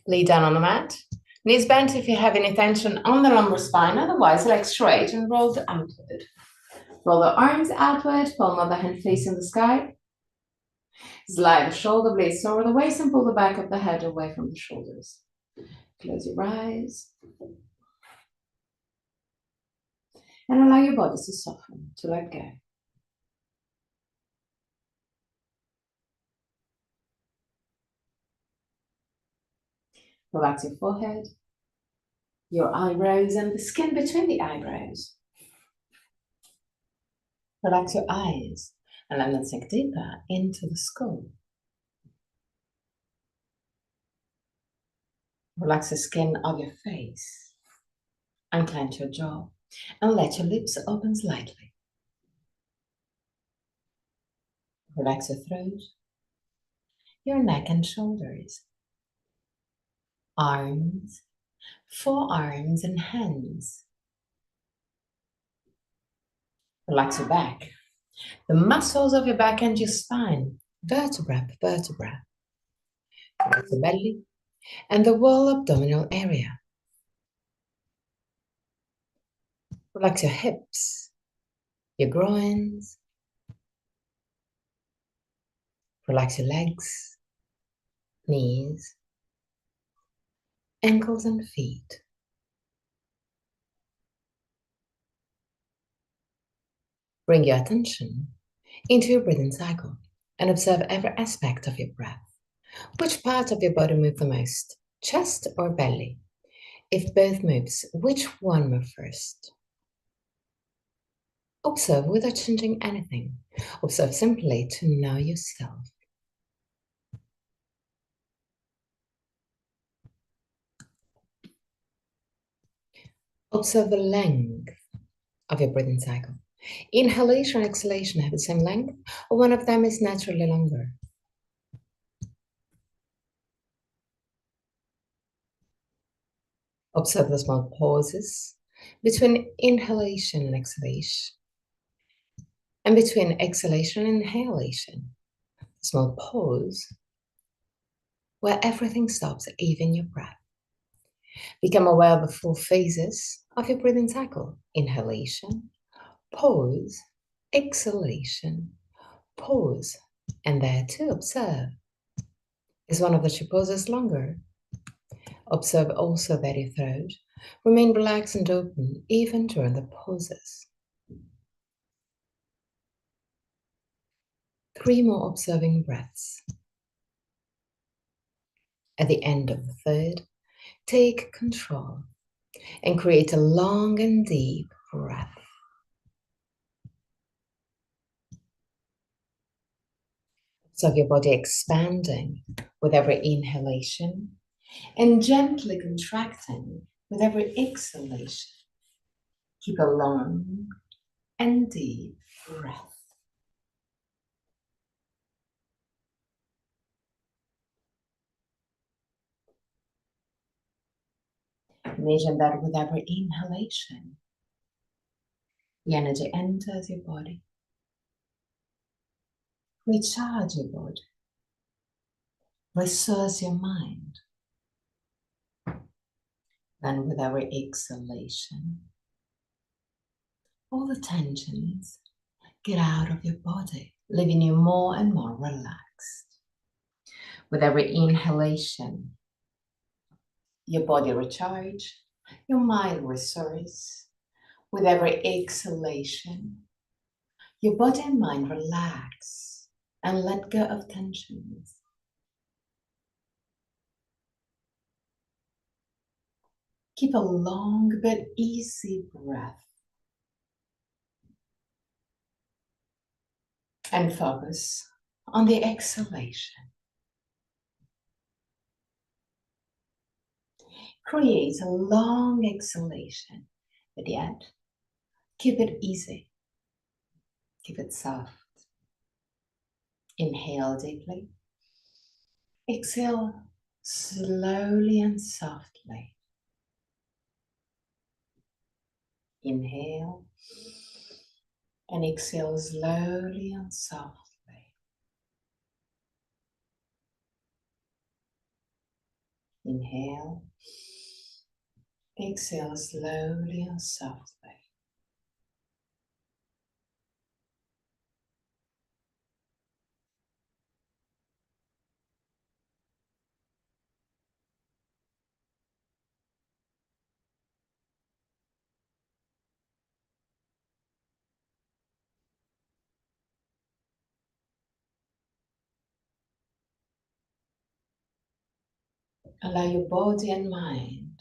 Lay down on the mat. Knees bent if you have any tension on the lumbar spine. Otherwise, legs straight and roll outward. Roll the arms outward, palm of the hand facing the sky. Slide the shoulder blades over the waist and pull the back of the head away from the shoulders. Close your eyes. And allow your body to soften, to let go. Relax your forehead, your eyebrows, and the skin between the eyebrows. Relax your eyes and let them sink deeper into the skull. Relax the skin of your face. Unclench your jaw and let your lips open slightly. Relax your throat, your neck and shoulders, arms, forearms and hands. Relax your back, the muscles of your back and your spine, vertebra per vertebra. Relax the belly and the whole abdominal area. Relax your hips, your groins. Relax your legs, knees, ankles and feet. Bring your attention into your breathing cycle and observe every aspect of your breath. Which part of your body moves the most, chest or belly? If both moves, which one moves first? Observe without changing anything. Observe simply to know yourself. Observe the length of your breathing cycle. Inhalation and exhalation have the same length, or one of them is naturally longer. Observe the small pauses between inhalation and exhalation, and between exhalation and inhalation. Small pause where everything stops, even your breath. Become aware of the full phases of your breathing cycle. Inhalation, pause, exhalation, pause, and there too observe. Is one of the two poses longer? Observe also that your throat remain relaxed and open even during the pauses. 3 more observing breaths. At the end of the third, take control and create a long and deep breath. Observe your body expanding with every inhalation and gently contracting with every exhalation. Keep a long and deep breath. Imagine that with every inhalation, the energy enters your body. Recharge your body. Resource your mind. Then with every exhalation, all the tensions get out of your body, leaving you more and more relaxed. With every inhalation, your body recharges, your mind resources. With every exhalation, your body and mind relax and let go of tensions. Keep a long but easy breath. And focus on the exhalation. Create a long exhalation, but yet keep it easy. Keep it soft. Inhale deeply. Exhale slowly and softly. Inhale and exhale slowly and softly. Inhale. Exhale slowly and softly. Allow your body and mind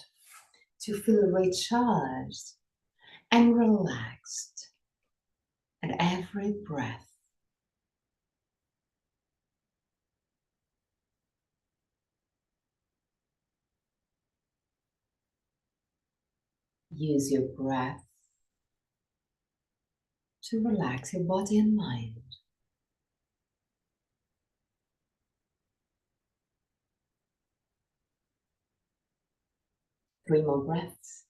to feel recharged and relaxed at every breath. Use your breath to relax your body and mind. 3 more breaths.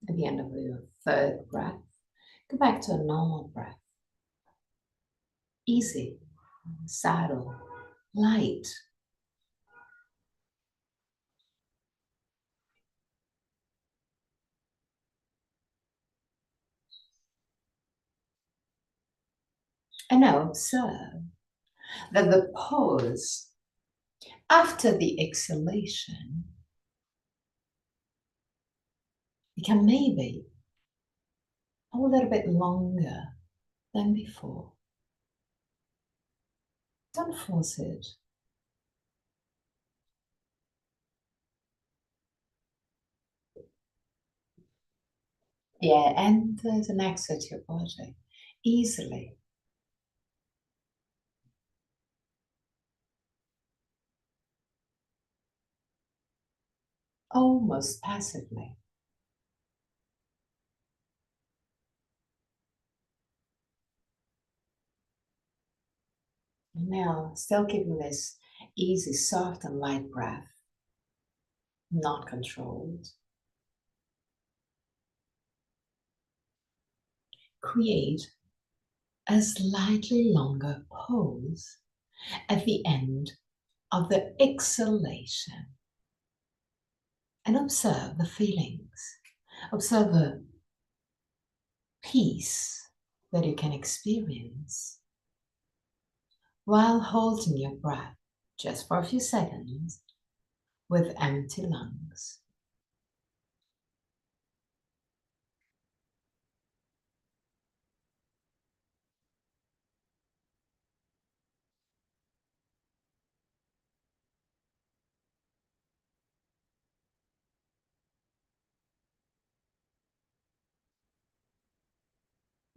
At the end of your 3rd breath, go back to a normal breath. Easy, subtle, light. And now observe that the pause after the exhalation become maybe a little bit longer than before. Don't force it. The air enters and exits your body easily. Almost passively. Now, still keeping this easy, soft and light breath, not controlled. Create a slightly longer pause at the end of the exhalation. And observe the feelings. Observe the peace that you can experience while holding your breath just for a few seconds with empty lungs.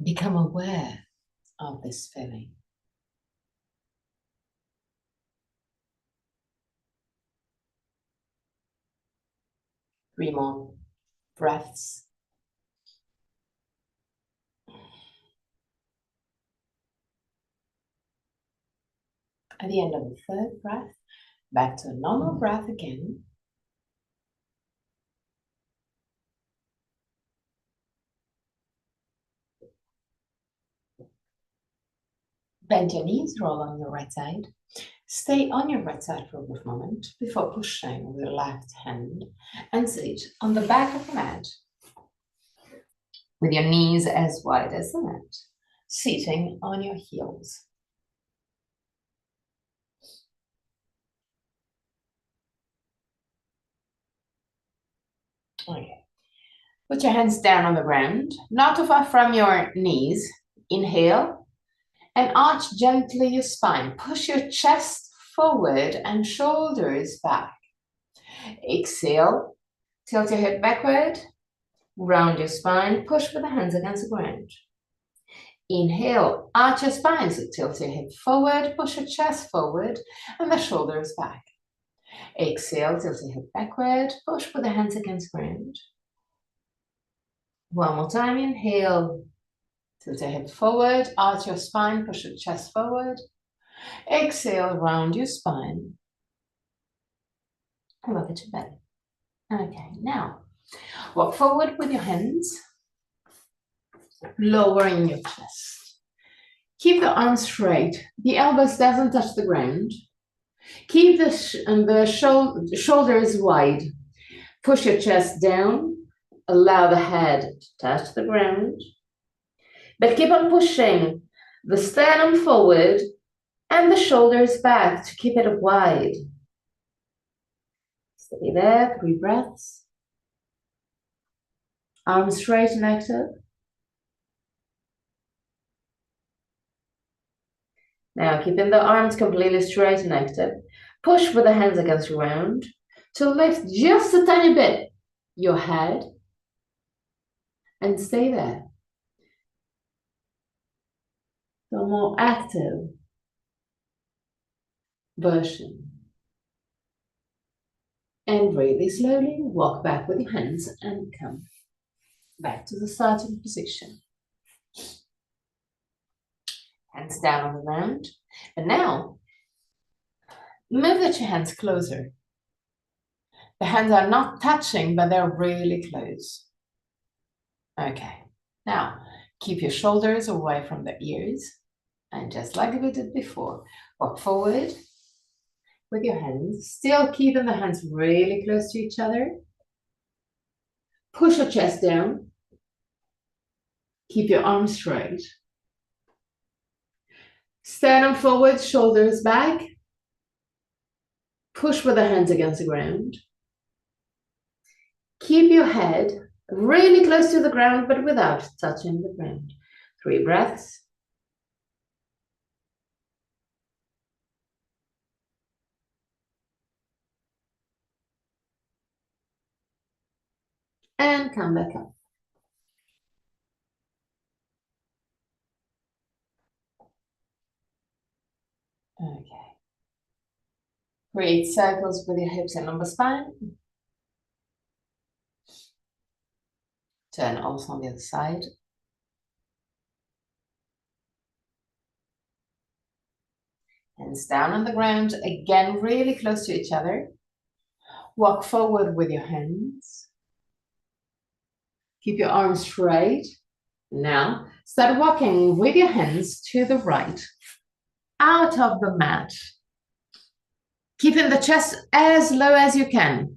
Become aware of this feeling. 3 more breaths. At the end of the 3rd breath, back to a normal breath again. Bend your knees, roll on your right side. Stay on your right side for a brief moment before pushing with your left hand and sit on the back of the mat with your knees as wide as the mat, sitting on your heels. Okay. Put your hands down on the ground, not too far from your knees. Inhale and arch gently your spine. Push your chest forward and shoulders back. Exhale, tilt your head backward, round your spine, push with the hands against the ground. Inhale, arch your spine, so tilt your head forward, push your chest forward, and the shoulders back. Exhale, tilt your head backward, push with the hands against the ground. One more time, inhale, tilt your head forward, arch your spine, push your chest forward. Exhale, round your spine, and look at your belly. Okay, now Walk forward with your hands, lowering your chest. Keep the arms straight. The elbows doesn't touch the ground. Keep the shoulders wide. Push your chest down. Allow the head to touch the ground. But keep on pushing the sternum forward and the shoulders back to keep it wide. Stay there, 3 breaths. Arms straight and active. Now, keeping the arms completely straight and active, push with the hands against the ground to lift just a tiny bit your head and stay there. So more active version. And really slowly walk back with your hands and come back to the starting position. Hands down on the ground. And now, move the 2 hands closer. The hands are not touching, but they're really close. Okay. Now, keep your shoulders away from the ears. And just like we did before, walk forward with your hands, still keeping the hands really close to each other. Push your chest down. Keep your arms straight. Sternum forward, shoulders back. Push with the hands against the ground. Keep your head really close to the ground, but without touching the ground. 3 breaths. And come back up. Okay. Create circles with your hips and lumbar spine. Turn also on the other side. Hands down on the ground, again really close to each other. Walk forward with your hands. Keep your arms straight. Now, start walking with your hands to the right, out of the mat. Keeping the chest as low as you can.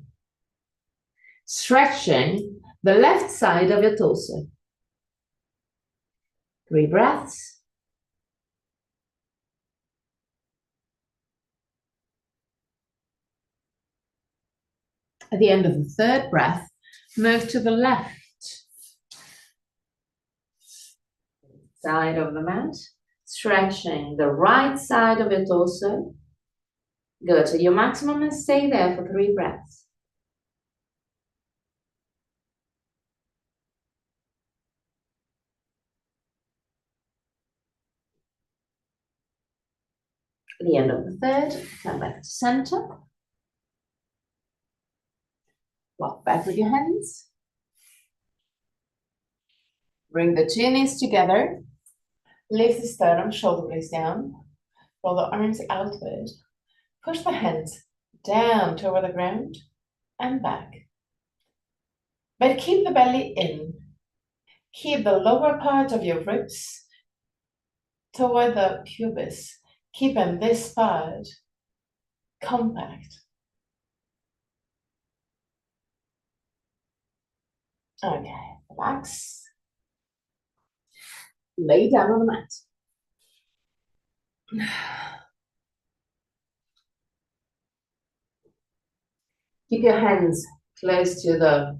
Stretching the left side of your torso. 3 breaths. At the end of the 3rd breath, move to the left side of the mat, stretching the right side of your torso. Go to your maximum and stay there for 3 breaths. At the end of the 3rd, come back to center. Walk back with your hands. Bring the 2 knees together. Lift the sternum, shoulder blades down. Roll the arms outward. Push the hands down toward the ground and back. But keep the belly in. Keep the lower part of your ribs toward the pubis. Keeping this part compact. Okay, relax. Lay down on the mat. Keep your hands close to the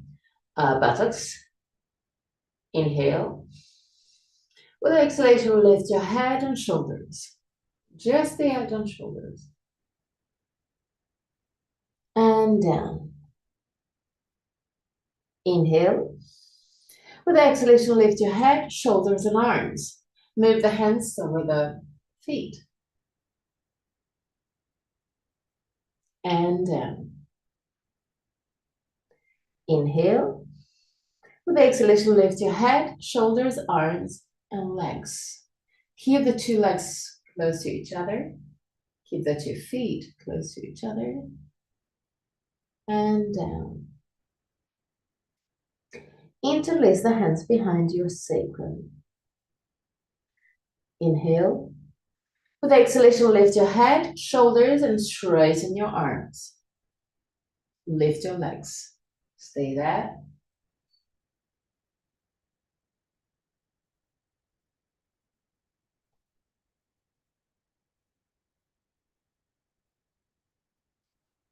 buttocks. Inhale. With exhalation, lift your head and shoulders. Just the head and shoulders. And down. Inhale. With exhalation, lift your head, shoulders, and arms. Move the hands over the feet. And down. Inhale. With exhalation, lift your head, shoulders, arms, and legs. Keep the 2 legs close to each other. Keep the 2 feet close to each other. And down. Interlace the hands behind your sacrum. Inhale. With exhalation, lift your head, shoulders, and straighten your arms. Lift your legs. Stay there.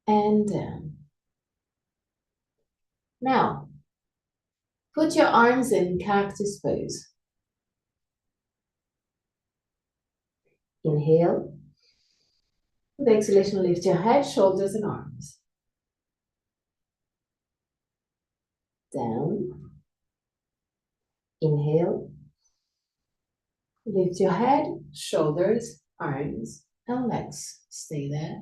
And down. Now, put your arms in cactus pose. Inhale. With exhalation, lift your head, shoulders, and arms. Down. Inhale. Lift your head, shoulders, arms, and legs. Stay there.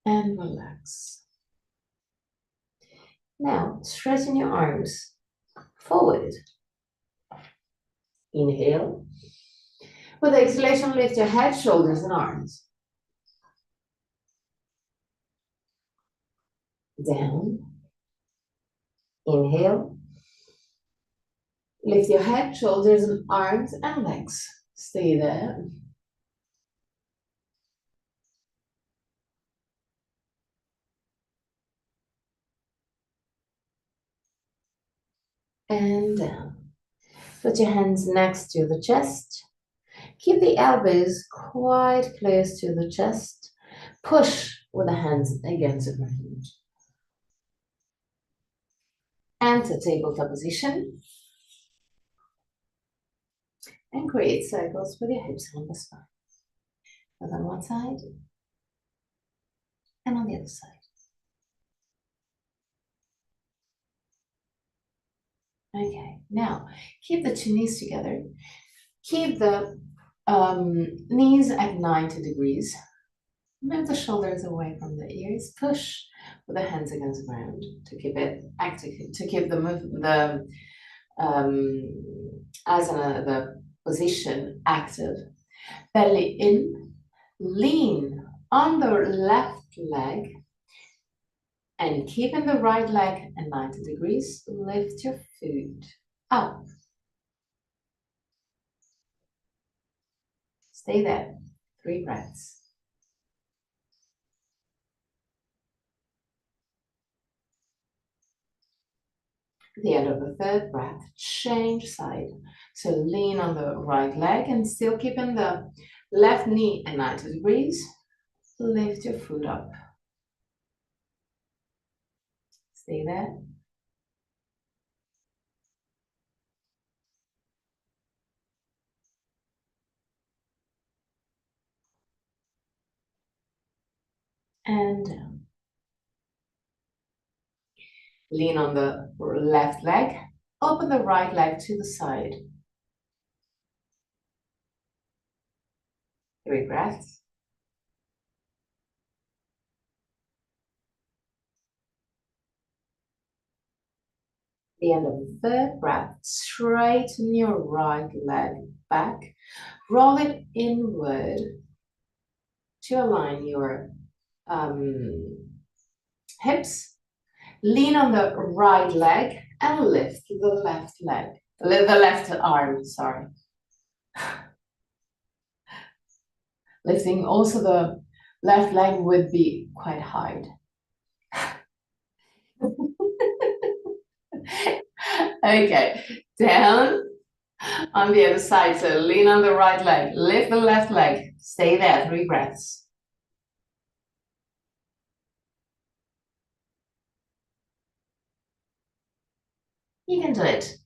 And relax. Now, straighten your arms forward. Inhale. With exhalation, lift your head, shoulders, and arms. Down. Inhale. Lift your head, shoulders, and arms, and legs. Stay there. And down. Put your hands next to the chest. Keep the elbows quite close to the chest. Push with the hands against the ground. Enter tabletop position. And create circles with your hips on the spine. Both on one side and on the other side. Okay, now keep the two knees together. Keep the knees at 90 degrees. Move the shoulders away from the ears. Push with the hands against the ground to keep it active, to keep the asana, the position active. Belly in, lean on the left leg, and keeping the right leg at 90 degrees, lift your foot up. Stay there. 3 breaths. At the end of the 3rd breath, change side. So lean on the right leg and still keeping the left knee at 90 degrees. Lift your foot up. Stay there. And down. Lean on the left leg. Open the right leg to the side. 3 breaths. The end of the 3rd breath, straighten your right leg back. Roll it inward to align your hips. Lean on the right leg and lift the left leg. The left arm, sorry. Lifting also the left leg would be quite hard. Okay, down on the other side. So lean on the right leg, lift the left leg. Stay there, 3 breaths. You can do it.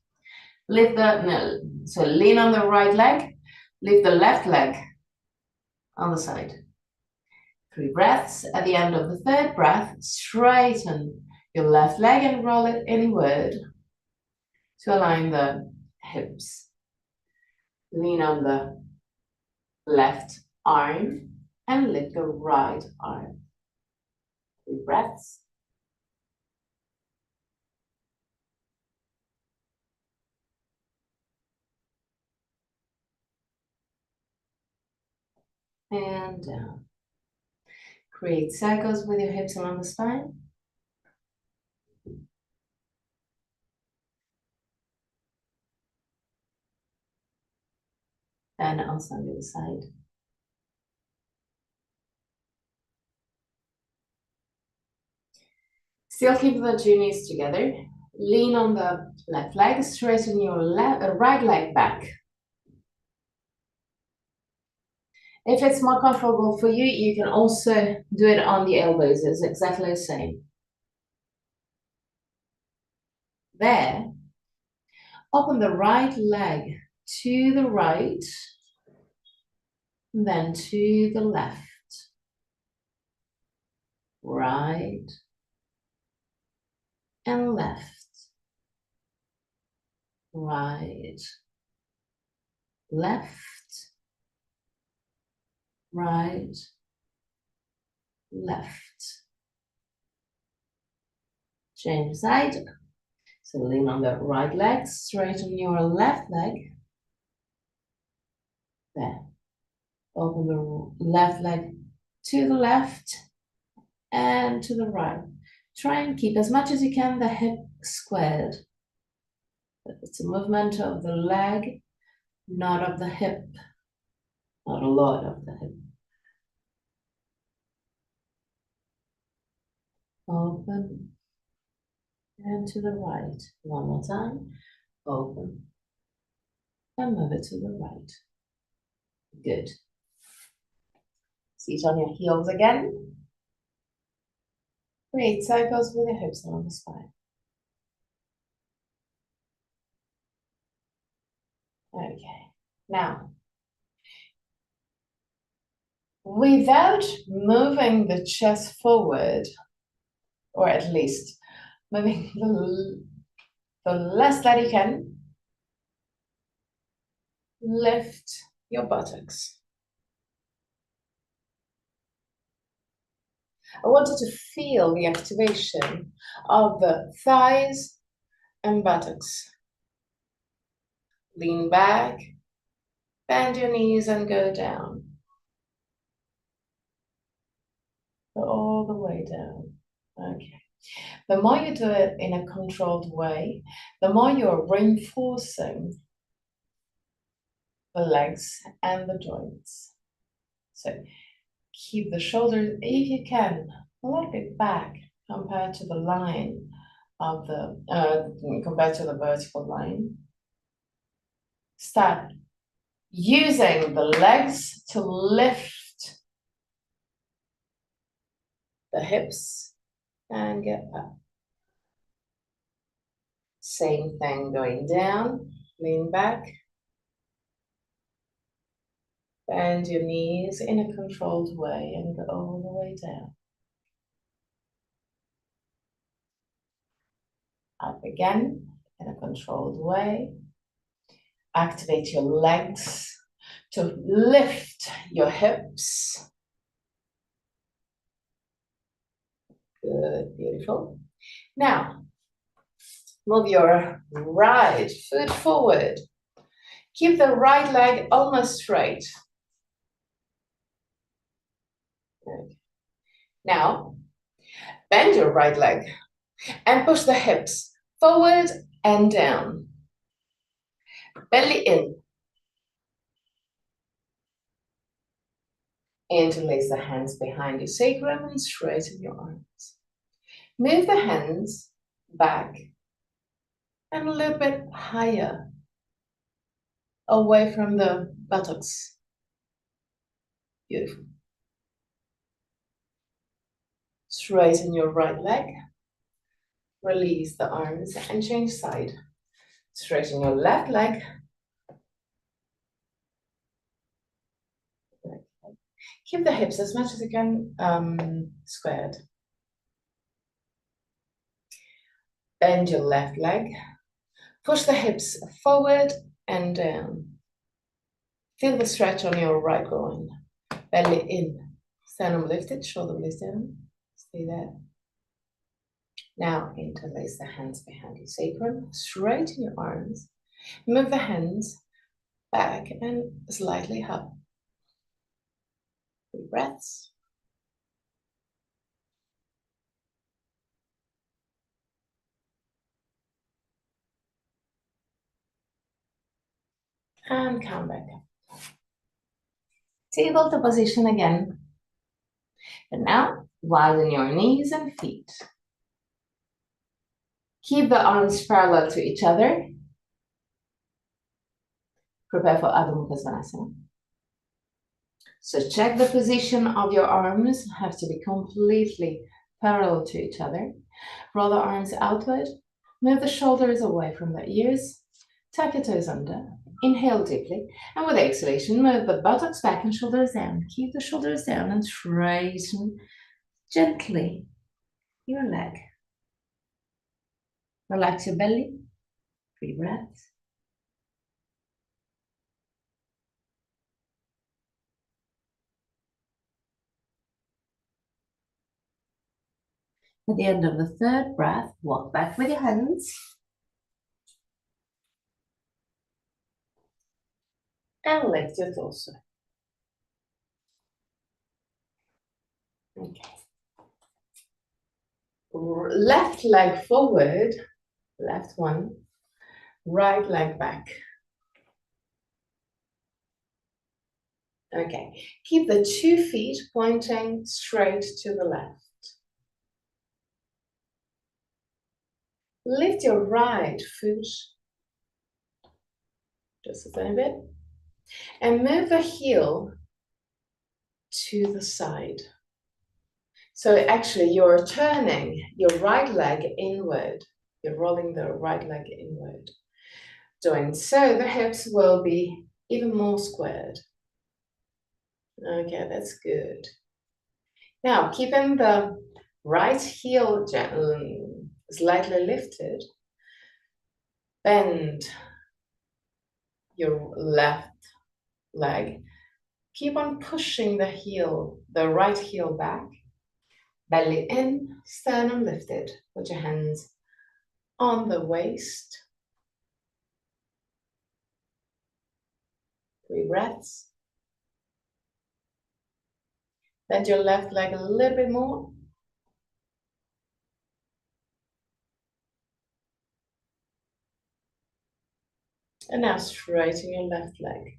Lift the, no, so lean on the right leg, lift the left leg on the side. 3 breaths. At the end of the 3rd breath, straighten your left leg and roll it inward to align the hips. Lean on the left arm and lift the right arm. 3 breaths. and down. Create circles with your hips along the spine. And also on the other side. Still keep the two knees together. Lean on the left leg, straighten your right leg back. If it's more comfortable for you, you can also do it on the elbows. It's exactly the same. There, open the right leg to the right, then to the left. Right and left. Right, left, right, left. Change side. So lean on the right leg, straighten your left leg. There. Open the left leg to the left and to the right. Try and keep as much as you can the hip squared. It's a movement of the leg, not of the hip. Not a lot of the hip. Open and to the right. One more time. Open and move it to the right. Good. Seat on your heels again. Create circles with your hips along the spine. Okay. Now, without moving the chest forward, or at least moving the less that you can, lift your buttocks. I want you to feel the activation of the thighs and buttocks. Lean back, bend your knees and go down. Go all the way down. Okay. The more you do it in a controlled way, the more you're reinforcing the legs and the joints. So keep the shoulders, if you can, a little bit back compared to the line of the, compared to the vertical line. Start using the legs to lift the hips and get up. Same thing going down, lean back. Bend your knees in a controlled way and go all the way down. Up again in a controlled way. Activate your legs to lift your hips. Good, beautiful. Now, move your right foot forward. Keep the right leg almost straight. Good. Now, bend your right leg and push the hips forward and down. Belly in. Interlace the hands behind your sacrum and straighten your arms. Move the hands back and a little bit higher, away from the buttocks. Beautiful. Straighten your right leg. Release the arms and change side. Straighten your left leg. Keep the hips as much as you can squared. Bend your left leg. Push the hips forward and down. Feel the stretch on your right groin. Belly in. Sternum lifted, shoulder blades down. Stay there. Now interlace the hands behind your sacrum. Straighten your arms. Move the hands back and slightly up. 3 breaths. And come back up. Tabletop position again. And now, widen your knees and feet. Keep the arms parallel to each other. Prepare for Adho Mukha Svanasana. So check the position of your arms, have to be completely parallel to each other. Roll the arms outward, move the shoulders away from the ears, tuck your toes under, inhale deeply, and with exhalation, move the buttocks back and shoulders down. Keep the shoulders down and straighten gently your leg. Relax your belly, 3 breaths. At the end of the 3rd breath, walk back with your hands. And lift your torso. Okay. Left leg forward, left one, right leg back. Okay, keep the 2 feet pointing straight to the left. Lift your right foot just a tiny bit and move the heel to the side. So actually you're turning your right leg inward. You're rolling the right leg inward. Doing so, the hips will be even more squared. Okay, that's good. Now, keeping the right heel gently, slightly lifted, bend your left leg. Keep on pushing the heel, the right heel back. Belly in, sternum lifted. Put your hands on the waist. 3 breaths. Bend your left leg a little bit more. And now straighten your left leg.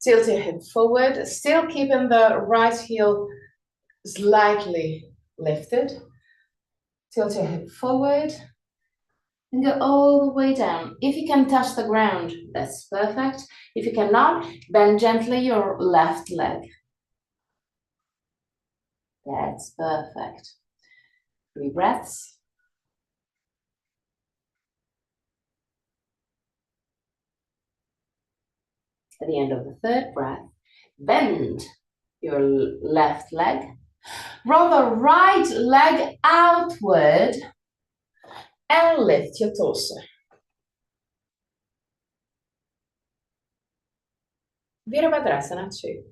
Tilt your hip forward, still keeping the right heel slightly lifted. Tilt your hip forward and go all the way down. If you can touch the ground, that's perfect. If you cannot, bend gently your left leg. That's perfect. 3 breaths. At the end of the 3rd breath, bend your left leg. Roll the right leg outward and lift your torso. Virabhadrasana 2.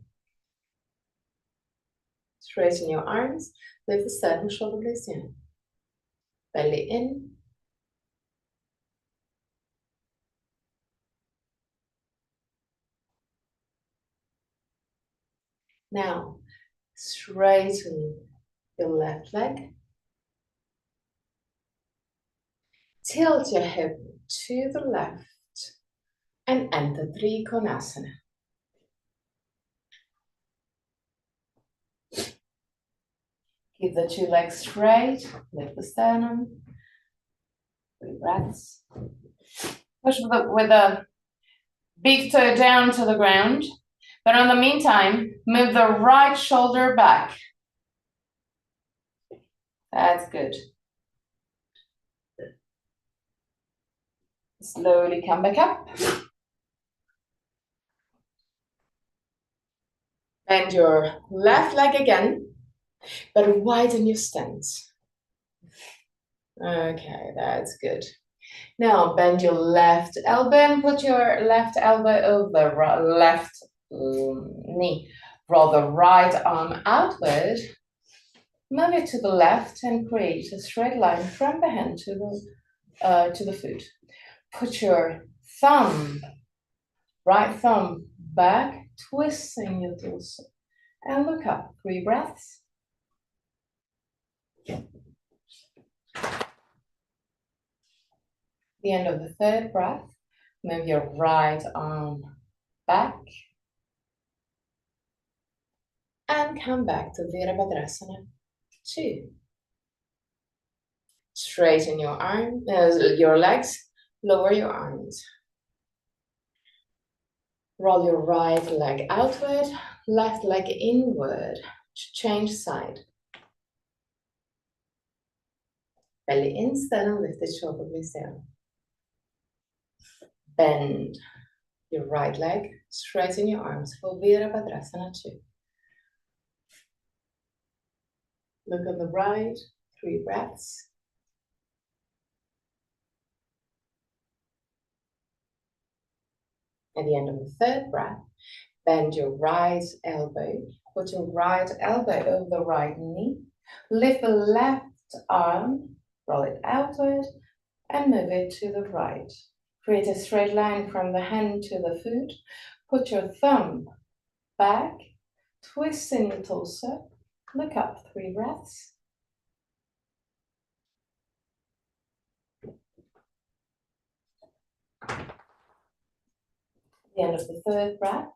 Straighten your arms, lift the sternum, shoulder blades down. Belly in. Now, straighten your left leg. Tilt your hip to the left and enter Trikonasana. Keep the 2 legs straight, lift the sternum. 3 breaths. Push with the big toe down to the ground. But in the meantime, move the right shoulder back. That's good. Slowly come back up. Bend your left leg again, but widen your stance. Okay, that's good. Now bend your left elbow and put your left elbow over the left knee. Roll the right arm outward. Move it to the left and create a straight line from the hand to the foot. Put your right thumb back, twisting your torso. And look up, 3 breaths. The end of the 3rd breath, move your right arm back. And come back to Virabhadrasana 2. Straighten your your legs, lower your arms. Roll your right leg outward, left leg inward. Change side. Belly in, sternum lifted, shoulder blades down. Bend your right leg, straighten your arms for Virabhadrasana 2. Look on the right, 3 breaths. At the end of the 3rd breath, bend your right elbow, put your right elbow over the right knee, lift the left arm, roll it outward, and move it to the right. Create a straight line from the hand to the foot. Put your thumb back, twist in your torso, look up, 3 breaths. The end of the 3rd breath,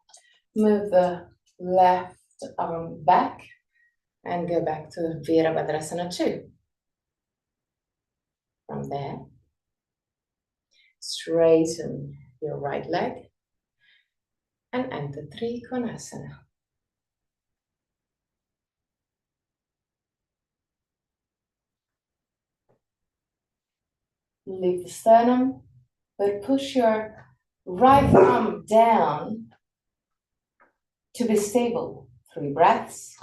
move the left arm back and go back to Virabhadrasana 2. From there, straighten your right leg and enter Trikonasana. Lift the sternum, but push your right arm down to be stable. 3 breaths.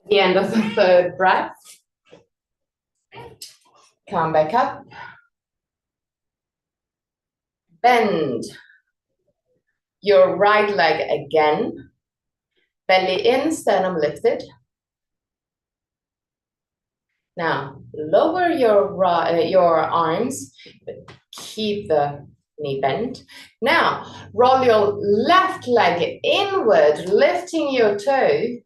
The end of the 3rd breath. Come back up. Bend your right leg again. Belly in, sternum lifted. Now, lower your arms, but keep the knee bent. Now, roll your left leg inward, lifting your toe.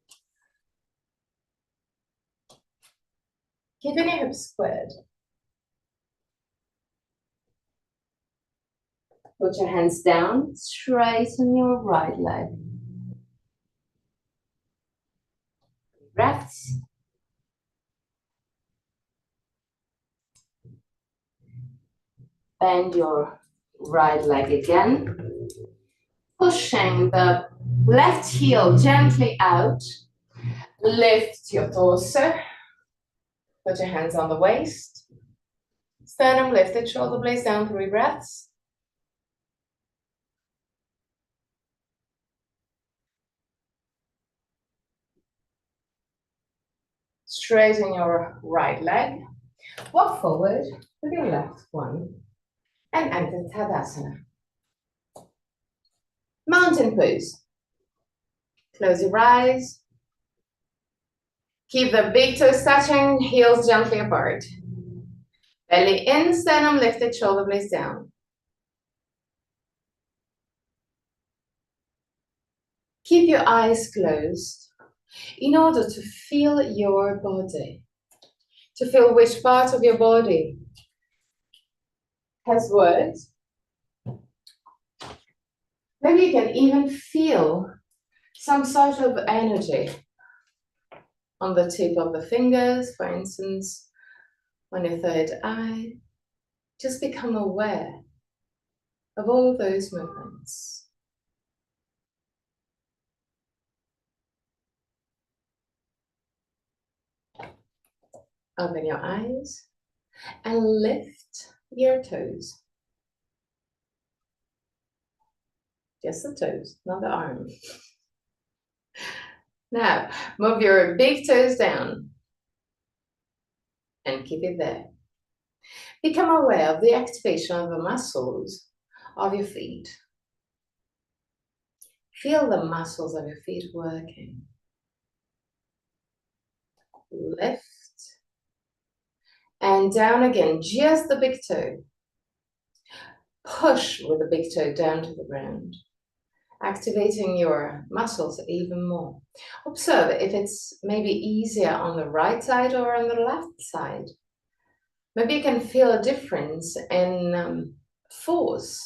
Keeping your hips squared. Put your hands down, straighten your right leg. Breaths. Bend your right leg again. Pushing the left heel gently out. Lift your torso. Put your hands on the waist. Sternum lifted, shoulder blades down, 3 breaths. Straighten your right leg. Walk forward with your left one and enter Tadasana. Mountain pose. Close your eyes. Keep the big toes touching, heels gently apart. Belly in, sternum lifted, shoulder blades down. Keep your eyes closed in order to feel your body, to feel which part of your body has worked. Maybe you can even feel some sort of energy on the tip of the fingers, for instance, on your 3rd eye. Just become aware of all those movements. Open your eyes and lift your toes. Just the toes, not the arm. Now, move your big toes down and keep it there. Become aware of the activation of the muscles of your feet. Feel the muscles of your feet working. Lift And down again, just the big toe. Push with the big toe down to the ground, activating your muscles even more. Observe if it's maybe easier on the right side or on the left side. Maybe you can feel a difference in force.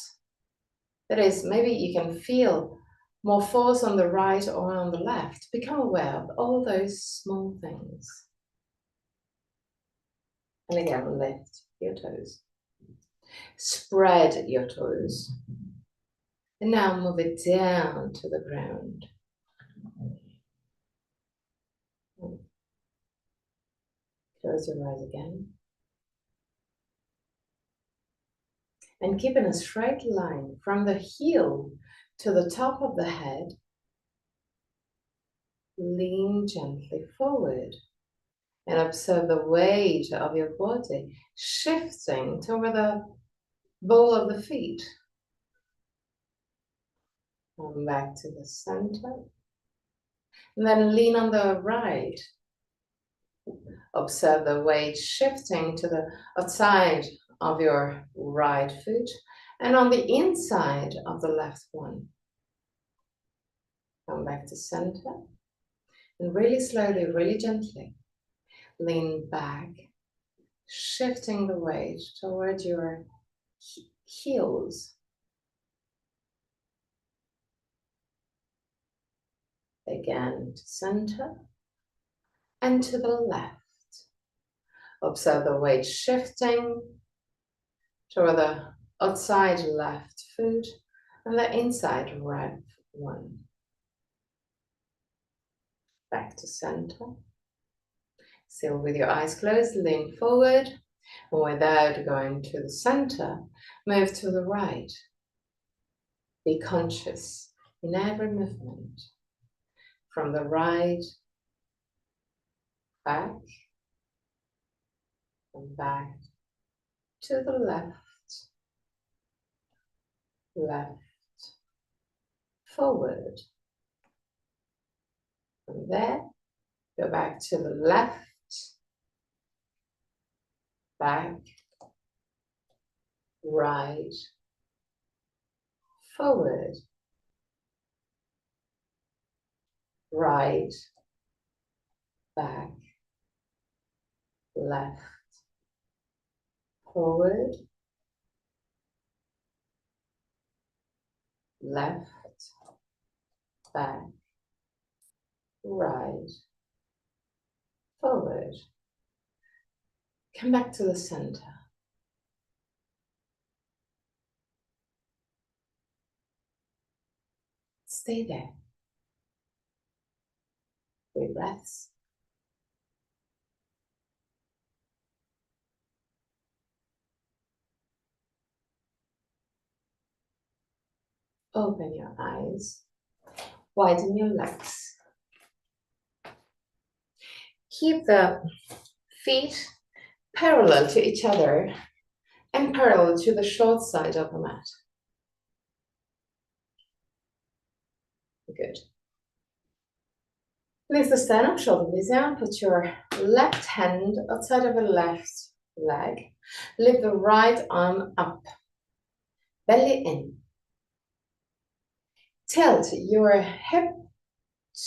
That is, maybe you can feel more force on the right or on the left. Become aware of all those small things. And again, lift your toes. Spread your toes. And now move it down to the ground. Close your eyes again. And keep in a straight line from the heel to the top of the head. Lean gently forward and observe the weight of your body shifting toward the ball of the feet. Come back to the center. And then lean on the right. Observe the weight shifting to the outside of your right foot and on the inside of the left one. Come back to center. And really slowly, really gently, lean back, shifting the weight toward your heels. Again to center and to the left. Observe the weight shifting toward the outside left foot and the inside right one. Back to center. Still with your eyes closed, lean forward. And without going to the center, move to the right. Be conscious in every movement. From the right, back, and back to the left, left, forward. From there, go back to the left, back, right, forward, right, back, left, forward, left, back, right, forward. Come back to the center. Stay there. 3 breaths. Open your eyes. Widen your legs. Keep the feet parallel to each other and parallel to the short side of the mat. Good. Lift the sternum, shoulder blades down. Put your left hand outside of the left leg. Lift the right arm up. Belly in. Tilt your hip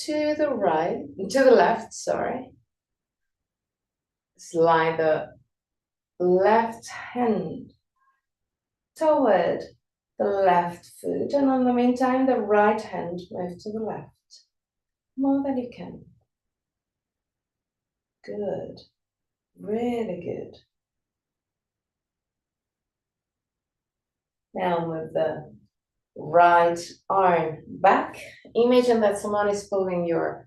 to the right, to the left, sorry. Slide the left hand toward the left foot, and in the meantime, the right hand move to the left. More than you can. Good. Really good. Now move the right arm back. Imagine that someone is pulling your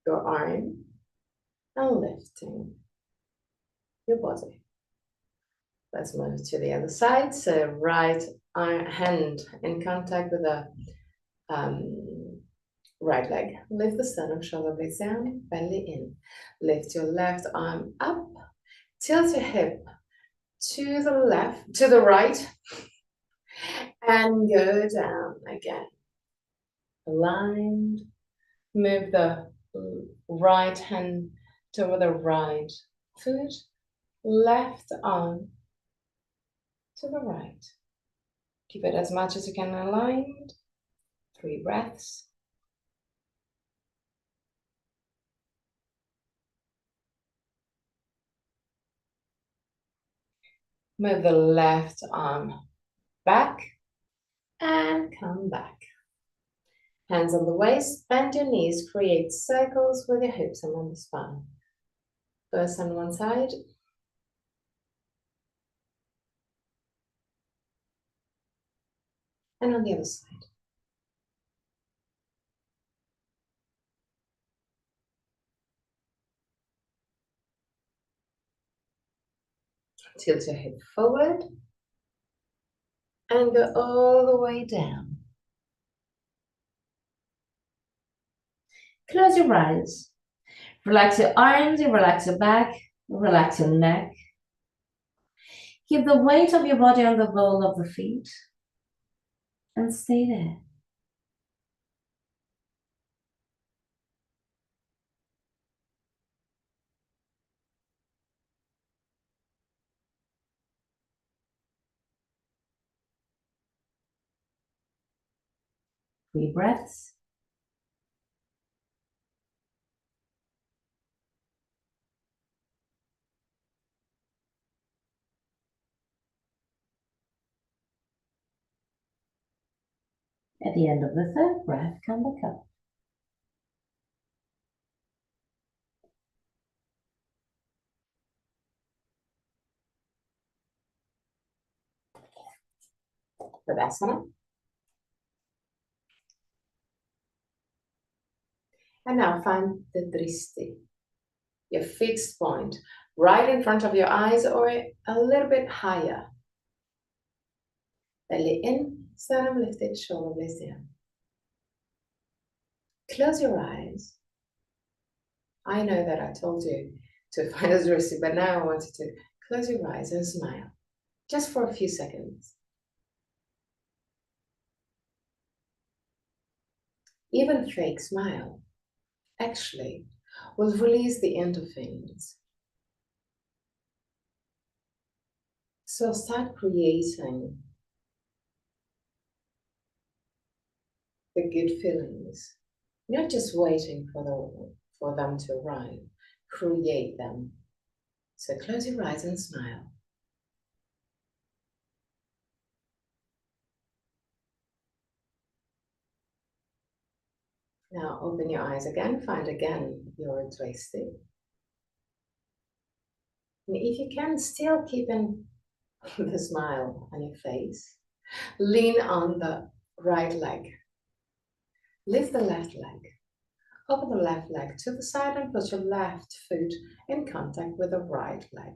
arm and lifting your body. Let's move to the other side. So right hand in contact with the right leg. Lift the sternum, shoulder blades down, belly in. Lift your left arm up. Tilt your hip to the left, to the right, and go down again. Aligned. Move the right hand toward the right foot, left arm to the right. Keep it as much as you can aligned. 3 breaths. Move the left arm back and come back. Hands on the waist, bend your knees, create circles with your hips and on the spine. First on one side. And on the other side. Tilt your hip forward and go all the way down. Close your eyes. Relax your arms, you relax your back, relax your neck. Keep the weight of your body on the ball of the feet and stay there. Three breaths. At the end of the third breath, come back up. Tadasana. And now find the dristi, your fixed point, right in front of your eyes or a little bit higher. Belly in, sternum lifted, shoulder blades down. Close your eyes. I know that I told you to find a dristi, but now I want you to close your eyes and smile, just for a few seconds. Even fake smile actually will release the endorphins. So start creating the good feelings, not just waiting for them to arrive. Create them. So close your eyes and smile. Now open your eyes again, find again your dristi. And if you can, still keeping the smile on your face, lean on the right leg. Lift the left leg. Open the left leg to the side and put your left foot in contact with the right leg.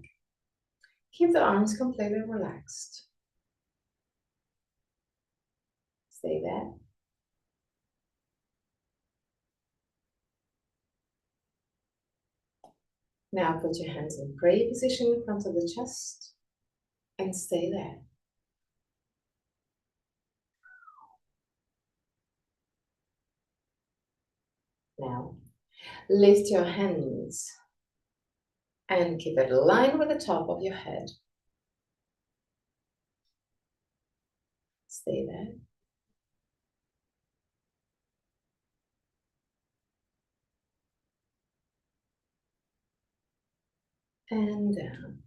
Keep the arms completely relaxed. Stay there. Now put your hands in prayer position in front of the chest and stay there. Now, lift your hands and keep it aligned with the top of your head. Stay there. And down.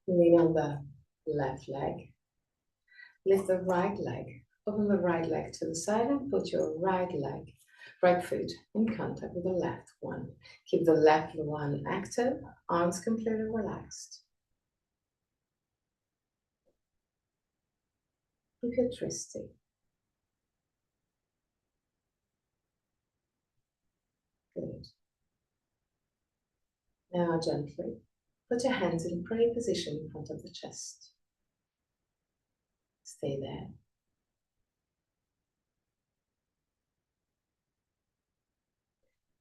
Lean on the left leg. Lift the right leg. Open the right leg to the side and put your right foot in contact with the left one. Keep the left one active, arms completely relaxed. Keep your dristi. Good. Now gently put your hands in prayer position in front of the chest. Stay there.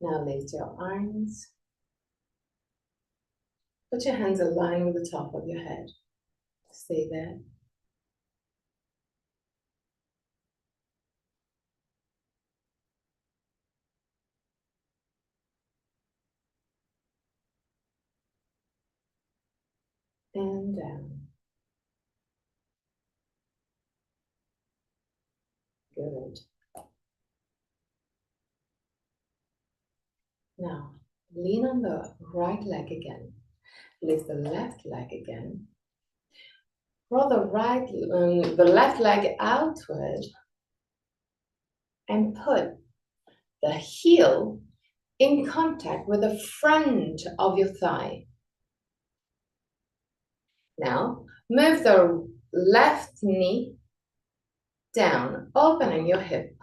Now lift your arms. Put your hands aligned with the top of your head. Stay there. and down. Good. Now, lean on the right leg again. Lift the left leg again. Roll the left leg outward and put the heel in contact with the front of your thigh. Now, move the left knee down, opening your hip.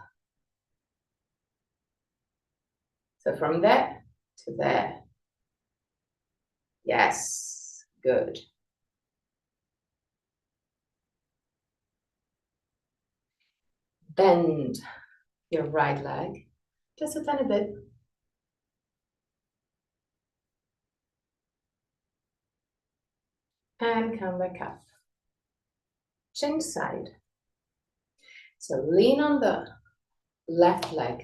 So from there to there. Yes, good. Bend your right leg just a tiny bit. And come back up. Change side. So lean on the left leg.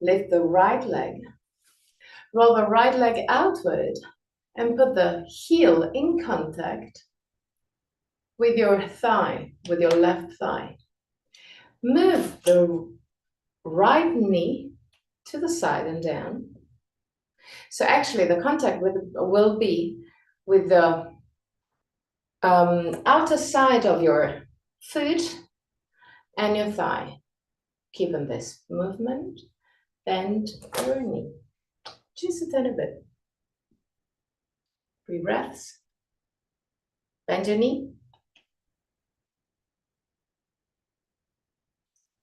Lift the right leg. Roll the right leg outward and put the heel in contact with your thigh, with your left thigh. Move the right knee to the side and down. So actually the contact will be with the outer side of your foot and your thigh. Keeping this movement, bend your knee. Just a tiny bit. 3 breaths. Bend your knee.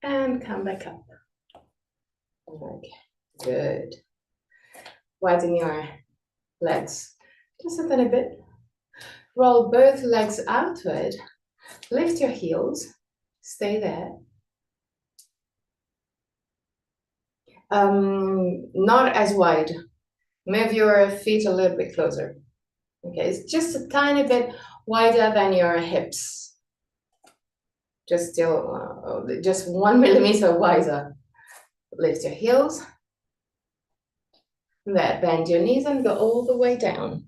And come back up. Okay, good. Widen your legs just a tiny bit. Roll both legs outward. Lift your heels. Stay there. Not as wide. Move your feet a little bit closer. Okay, it's just a tiny bit wider than your hips. Just 1 millimeter wider. Lift your heels. There, bend your knees and go all the way down.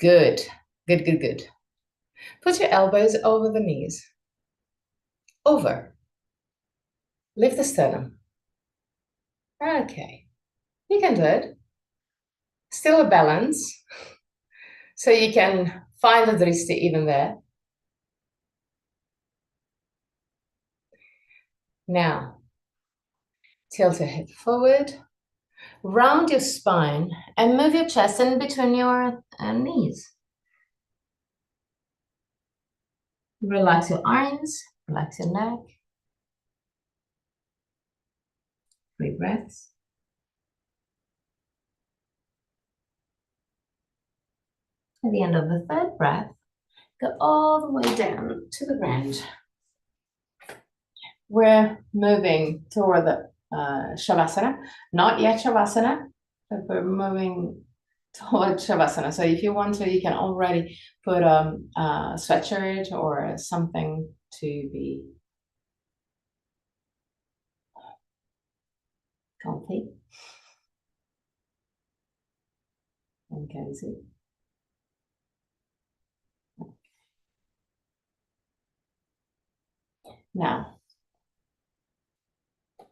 Good, good, good, good. Put your elbows over the knees. Over. Lift the sternum. Okay, you can do it. Still a balance. So you can find the dristi even there. Now, tilt your head forward, round your spine, and move your chest in between your knees. Relax your arms, relax your neck. 3 breaths. At the end of the 3rd breath, go all the way down to the ground. We're moving toward the Shavasana, not yet Shavasana, but we're moving toward Shavasana. So if you want to, you can already put a sweatshirt or something to be comfy and cozy. Now,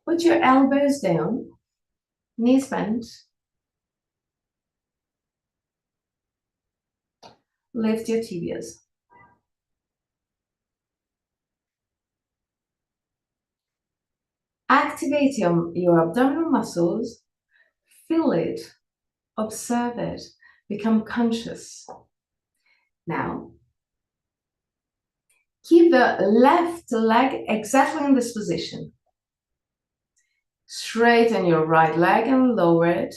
put your elbows down, knees bent. Lift your tibias. Activate your abdominal muscles. Feel it. Observe it. Become conscious. Now, keep the left leg exactly in this position. Straighten your right leg and lower it.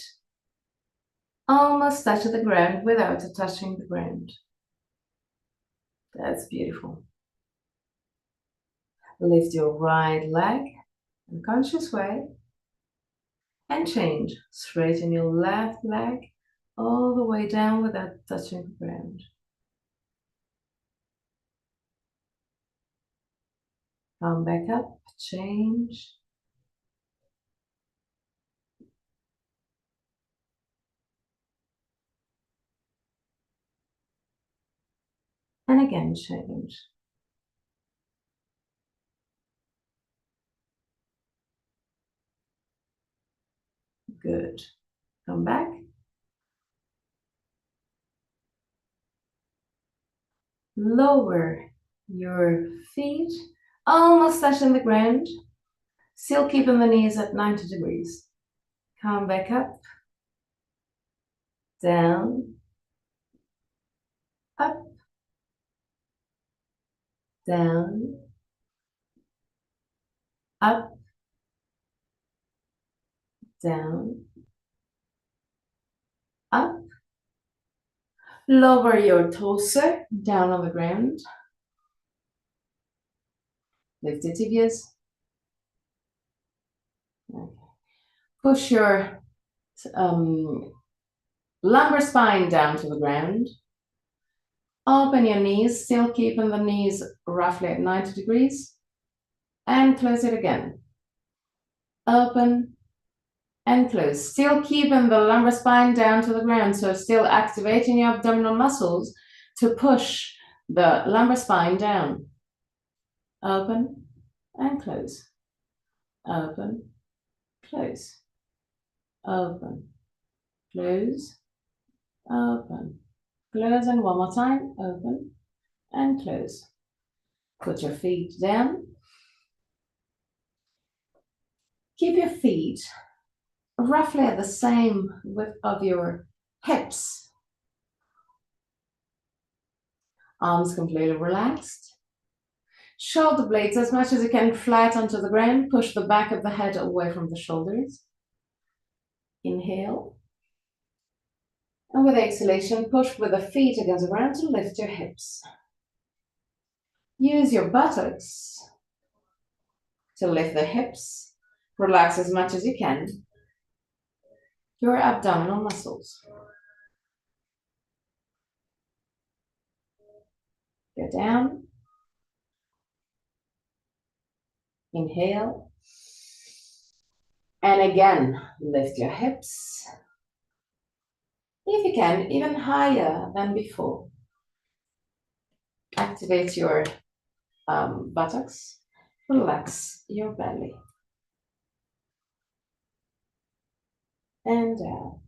Almost touch the ground without touching the ground. That's beautiful. Lift your right leg in a conscious way and change. Straighten your left leg all the way down without touching the ground. Come back up, change. And again, change. Good. Come back. Lower your feet, almost touching the ground. Still keeping the knees at 90 degrees. Come back up. Down. Up. Down. Up. Down. Up. Lower your torso down on the ground. Lift your tibias. Okay. Push your lumbar spine down to the ground. Open your knees, still keeping the knees roughly at 90 degrees. And close it again. Open and close. Still keeping the lumbar spine down to the ground, so still activating your abdominal muscles to push the lumbar spine down. Open and close. Open, close. Open, close, open, close, and one more time. Open and close. Put your feet down. Keep your feet roughly at the same width of your hips. Arms completely relaxed. Shoulder blades as much as you can flat onto the ground. Push the back of the head away from the shoulders. Inhale. And with exhalation, push with the feet against the ground to lift your hips. Use your buttocks to lift the hips. Relax as much as you can your abdominal muscles. Go down. Inhale. And again, lift your hips. If you can, even higher than before. Activate your buttocks. Relax your belly. And down.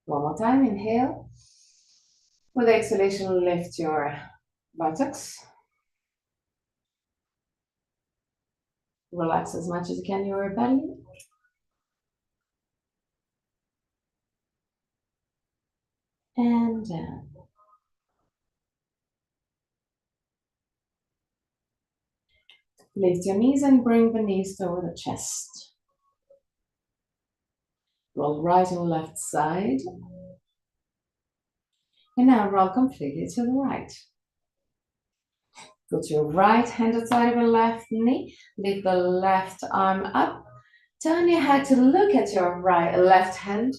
One more time, inhale. With exhalation, lift your buttocks. Relax as much as you can your belly. And down. Lift your knees and bring the knees toward the chest. Roll right and left side. And now roll completely to the right. Put your right hand outside of your left knee. Lift the left arm up. Turn your head to look at your left hand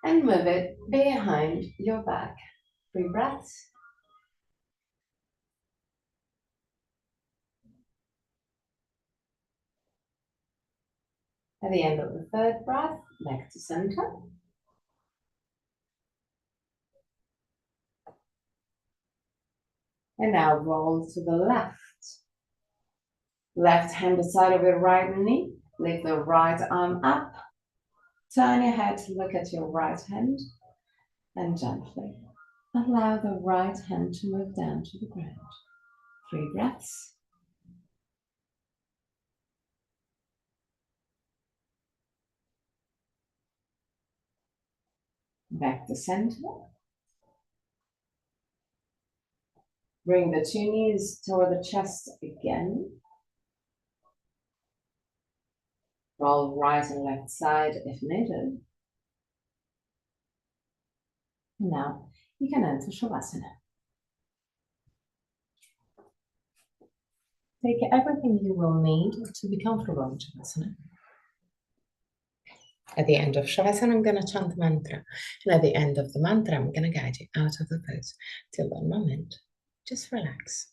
and move it behind your back. 3 breaths. At the end of the 3rd breath, back to center. And now roll to the left. Left hand beside of your right knee. Lift the right arm up. Turn your head to look at your right hand. And gently allow the right hand to move down to the ground. 3 breaths. Back to center. Bring the 2 knees toward the chest again. Roll right and left side if needed. Now you can enter Shavasana. Take everything you will need to be comfortable in Shavasana. At the end of Shavasana, I'm going to chant the mantra. And at the end of the mantra, I'm going to guide you out of the pose. Till that moment, just relax.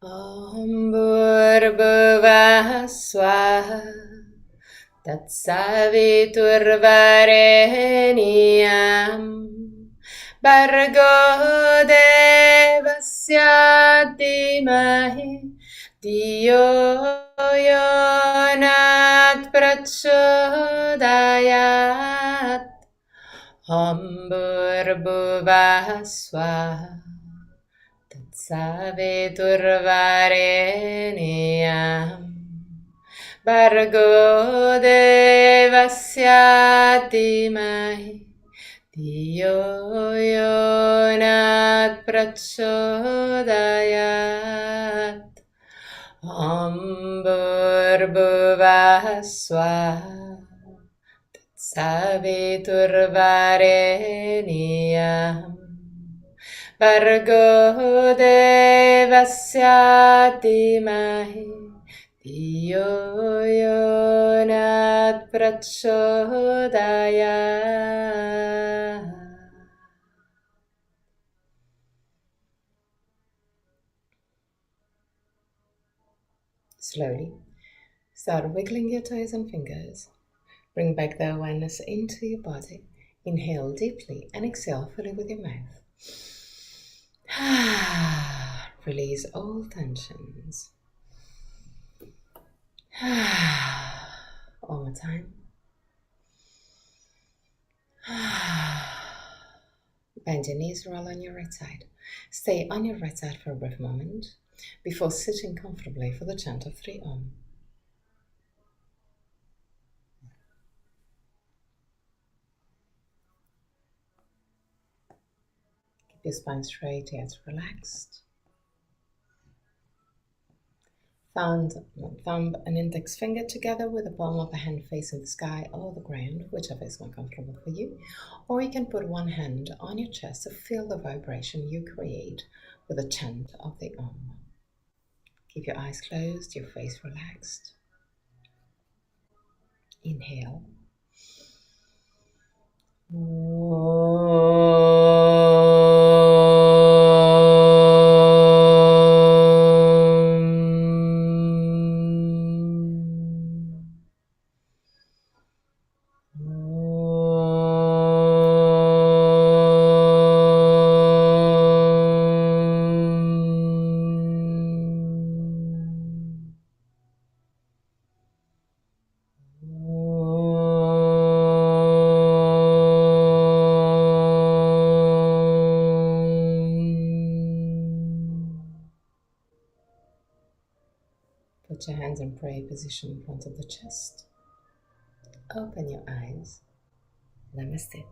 Om Bhurrbhuvah Swaha Tatsaviturvarenyam Bhargo Devasya Dhimahi Dhiyo Yonat Prachodayat Om Bhurrbhuvah Swaha Saviturvarenyam Bhargo Devasya Dhimahi Dhiyo Yonat Prachodayat Om Bhurrbhuvah Swaha Saviturvarenyam Bhargo Devasya Dhimahi Dhiyo Yonat Prachodayat. Slowly start wiggling your toes and fingers. Bring back the awareness into your body. Inhale deeply and exhale fully with your mouth. Release all tensions. One more time. Bend your knees, roll on your right side. Stay on your right side for a brief moment before sitting comfortably for the chant of 3 Om. Keep your spine straight yet relaxed. Thumb and index finger together with the palm of a hand facing the sky or the ground, whichever is more comfortable for you. Or you can put one hand on your chest to feel the vibration you create with the chant of the Om. Keep your eyes closed, your face relaxed. Inhale. Put your hands in prayer position in front of the chest. Open your eyes. Namaste.